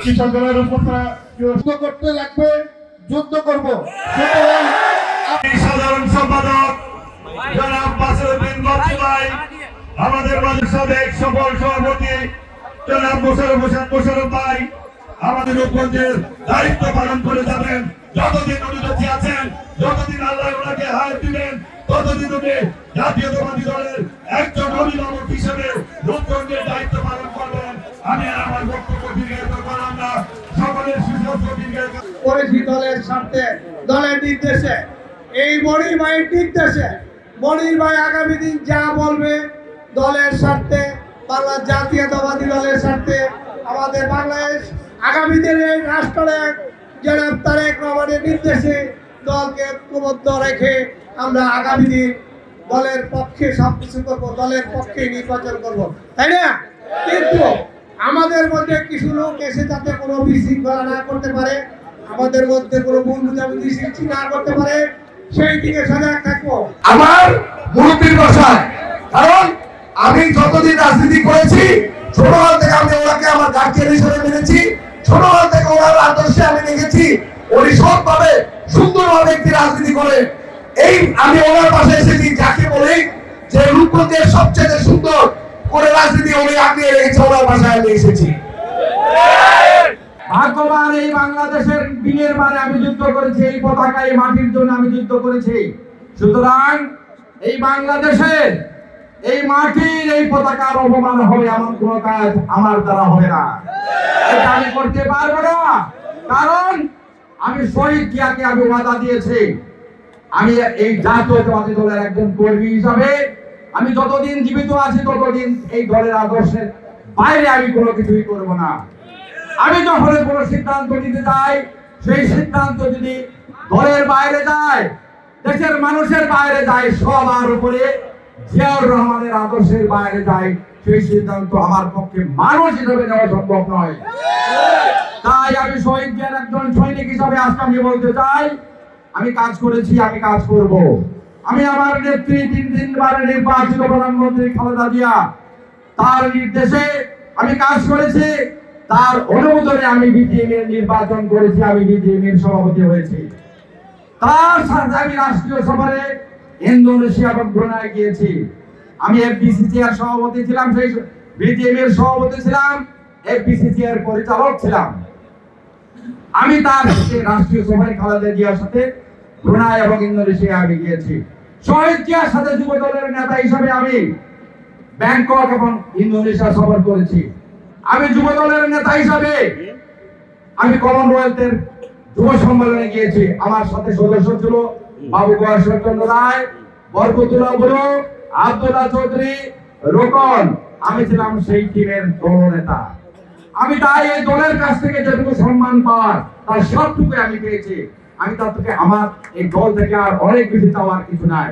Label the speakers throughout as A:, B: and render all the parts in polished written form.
A: কৃষকদের উপর যুদ্ধ করতে লাগবে, যুদ্ধ করব।
B: সাধারণ সম্পাদক জনাব বাসুর বিন বাচ্চু ভাই, আমাদের মাঝে সাবেক সফল সভাপতি জনাব মোশাররফ ভাই আমাদের রূপগঞ্জের দায়িত্ব পালন করে যাবেন। যতদিন উনি বেঁচে আছেন, যতদিন আল্লাহ ওনাকে হায়াত দিবেন, ততদিন উনি জাতীয়তাবাদী দলের একজন অভিভাবক হিসেবে রূপগঞ্জের দায়িত্ব পালন করবেন। আমি আমার বক্তব্য দীর্ঘায়িত করলাম না, সকলের সুস্বাস্থ্য দীর্ঘায়িত
A: করেছি দলের স্বার্থে, দলের নির্দেশে, এই মনির ভাইয়ের নির্দেশে। মনির ভাই আগামী দিন যা বলবে দলের স্বার্থে, বাংলা জাতীয়তাবাদী দলের স্বার্থে, আমাদের বাংলাদেশ আগামী দিনের রাষ্ট্রের জনাব তারেক রহমানের নির্দেশে দলকে ঐক্যবদ্ধ রেখে আমরা আগামী দিন দলের পক্ষে সবকিছু করবো, দলের পক্ষে নির্বাচন করব, তাই না? কিন্তু আমাদের মধ্যে কিছু লোক এসে যাতে কোনো বিশৃঙ্খলা না করতে পারে, আমাদের মধ্যে কোনো ভুল বুঝাবুঝি সৃষ্টি না করতে পারে, সেই দিকে সজাগ থাকবো।
C: আমার মুরব্বীর বাসায়, কারণ আমি যতদিন রাজনীতি করেছি ছোটবেলা থেকে আমি ওনাকে আমার গার্জিয়ান হিসেবে মেনেছি, ছোটবেলা থেকে ওনার আদর্শে আমি দেখেছি উনি সৎভাবে সুন্দরভাবে একটি রাজনীতি করে। এই আমি ওনার পাশে এসেছি, যাকে বলি যে রূপগঞ্জের সবচেয়ে সুন্দর করে রাজনীতি উনি আগিয়ে রেখেছে, ওনার বাসায় আমি এসেছি।
D: ভাগ্যবান এই বাংলাদেশের দিনের বারে আমি যুদ্ধ করেছি, এই পতাকা এই মাটির জন্য আমি যুদ্ধ করেছি। সুতরাং এই বাংলাদেশের এই মাটির এই পতাকার অপমান হবে এমন কোন কাজ আমার দ্বারা হবে না, এটা আমি করতে পারবো না। কারণ আমি শহীদ জিয়াকে আমি ওয়াদা দিয়েছি, আমি এই জাতীয়তাবাদী দলের একজন কর্মী হিসাবে আমি যতদিন জীবিত আছি ততদিন এই দলের আদর্শের বাইরে আমি কোনো কিছুই করব না। আমি যখন কোনো সিদ্ধান্ত নিতে যাই, সেই সিদ্ধান্ত যদি দলের বাইরে যায়, দেশের মানুষের বাইরে যায়, সবার উপরে জিয়াউর রহমানের আদর্শের বাইরে যায়, সেই সিদ্ধান্ত আমার পক্ষে মানুষ হিসেবে নেওয়া সম্ভব নয়। তাই আমি শহীদ জিয়ার একজন সৈনিক হিসাবে আজকে আমি বলতে চাই, আমি কাজ করেছি, আমি কাজ করব। আমি আমার নেত্রী 3 বারের নির্বাচিত প্রধানমন্ত্রী খালেদা জিয়া, তার নির্দেশে আমি কাজ করেছি, তার অনুমোদনে আমি বিজিএমের নির্বাচন করেছি, আমি বিজিএমের সভাপতি হয়েছি। তার সাথে আমি রাষ্ট্রীয় সফরে ইন্দোনেশিয়া এবং ব্রুনাই গিয়েছি। আমি এফবিসিসিআর সভাপতি ছিলাম, সেই বিজিএমের সভাপতি ছিলাম, এফবিসিসিআর পরিচালক ছিলাম। আমি তার সাথে রাষ্ট্রীয় সফরে খালেদা জিয়ার সাথে ব্রুনাই এবং ইন্দোনেশিয়া আমি গিয়েছি। শহীদ জিয়ার সাথে যুব দলের নেতা হিসেবে আমি ব্যাংকক এবং ইন্দোনেশিয়া সফর করেছি। আমি যুব দলের নেতা হিসাবে আমি কমনওয়েলথের যুব সম্মেলনে গিয়েছি। আমার সাথে সদস্য ছিল বাবু গয়েশ্বরচন্দ্র রায়, বরকতুল্লাহ বুড়ো, আব্দুল্লাহ চৌধুরী, রোকন। আমি ছিলাম সেই টিমের দলনেতা। আমি তাই এই দলের কাছ থেকে যেটুকু সম্মান পাওয়ার তার সবটুকু আমি পেয়েছি। আমি তার থেকে আমার এই দল থেকে আর অনেক বেশি চাওয়ার কিছু নাই।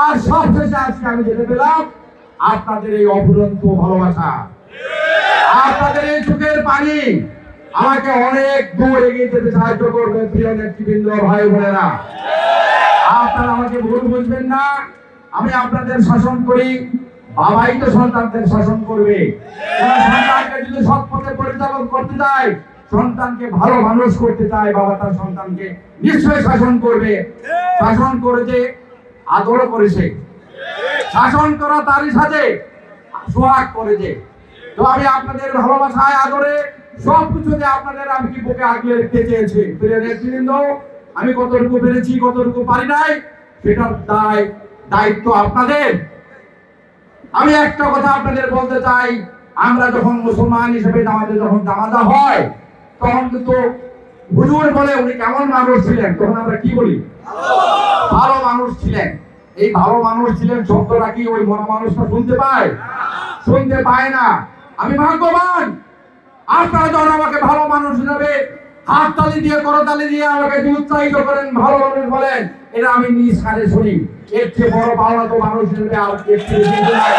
D: আর সবশেষে আজকে আমি যেতে পেলাম আপনাদের এই অফুরন্ত ভালোবাসা, আপনাদের এই চোখের পানি আমাকে অনেক দূর এগিয়ে যেতে সাহায্য করবে। প্রিয় নেতৃবৃন্দ, ভাই বোনেরা, আপনারা আমাকে ভুল বুঝবেন না। আমি আপনাদের শাসন করি, বাবাই তো সন্তানদের শাসন করবে। সন্তানকে যদি সৎ পথে পরিচালন করতে চায়, সন্তানকে ভালো মানুষ করতে চায়, বাবা তার সন্তানকে নিশ্চয়ই শাসন করবে। শাসন করেছে, আদরও করেছে। শাসন করা তারই সাথে সোহাগ করেছে। তো আমি আপনাদের ভালোবাসায় আদরে সবকিছুতে আপনাদের আমি কি বুকে আগলে রেখে চেয়েছি। প্রিয় নেতৃবৃন্দ, আমি কতটুকু পেরেছি কতটুকু পারি নাই সেটার দায়িত্ব আপনাদের। আমি একটা কথা আপনাদের বলতে চাই, আমরা যখন মুসলমান হিসেবে আমাদের যখন জানাজা হয় তখন কিন্তু হুজুর বলে উনি কেমন মানুষ ছিলেন, তখন আমরা কি বলি? ভালো মানুষ ছিলেন। এই ভালো মানুষ ছিলেন শব্দটা কি ওই মরা মানুষটা শুনতে পায়? শুনতে পায় না। আমি ভাগ্যবান, আপনারা যখন আমাকে ভালো মানুষ হিসাবে হাততালি দিয়ে করতালি দিয়ে আমাকে উৎসাহিত করেন, ভালো মানুষ বলেন, এটা আমি নিজ কানে শুনি। এর চেয়ে বড় পাওনা তো মানুষ হিসেবে আর এর চেয়ে বেশি নাই।